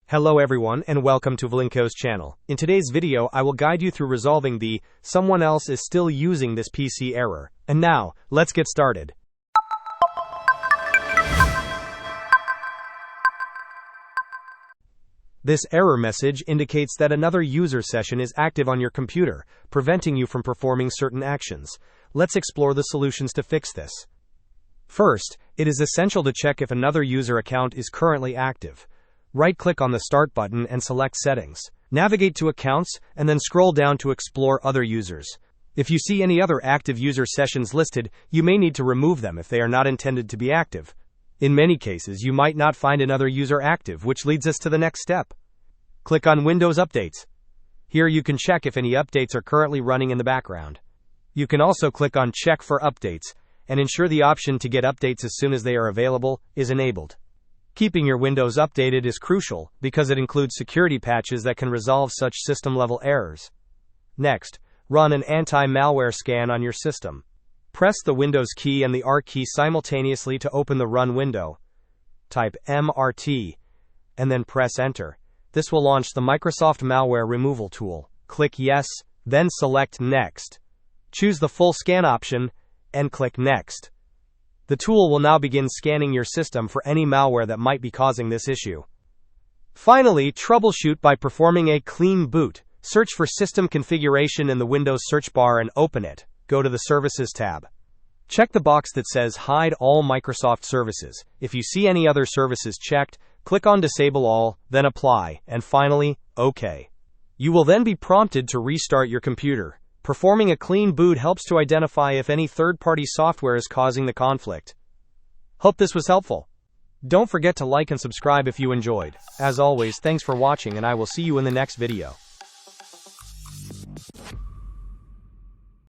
Hello everyone and welcome to Vlinko's channel. In today's video I will guide you through resolving the "someone else is still using this PC" error. And now, let's get started. This error message indicates that another user session is active on your computer, preventing you from performing certain actions. Let's explore the solutions to fix this. First, it is essential to check if another user account is currently active. Right-click on the Start button and select Settings. Navigate to Accounts, and then scroll down to explore Other Users. If you see any other active user sessions listed, you may need to remove them if they are not intended to be active. In many cases, you might not find another user active, which leads us to the next step. Click on Windows Updates. Here you can check if any updates are currently running in the background. You can also click on Check for Updates, and ensure the option to get updates as soon as they are available is enabled. Keeping your Windows updated is crucial because it includes security patches that can resolve such system-level errors. Next, run an anti-malware scan on your system. Press the Windows key and the R key simultaneously to open the Run window. Type MRT, and then press Enter. This will launch the Microsoft Malware Removal tool. Click Yes, then select Next. Choose the full scan option, and click Next. The tool will now begin scanning your system for any malware that might be causing this issue. Finally, troubleshoot by performing a clean boot. Search for System Configuration in the Windows search bar and open it. Go to the Services tab. Check the box that says Hide All Microsoft Services. If you see any other services checked, click on Disable All, then Apply, and finally, OK. You will then be prompted to restart your computer. Performing a clean boot helps to identify if any third-party software is causing the conflict. Hope this was helpful. Don't forget to like and subscribe if you enjoyed. As always, thanks for watching and I will see you in the next video.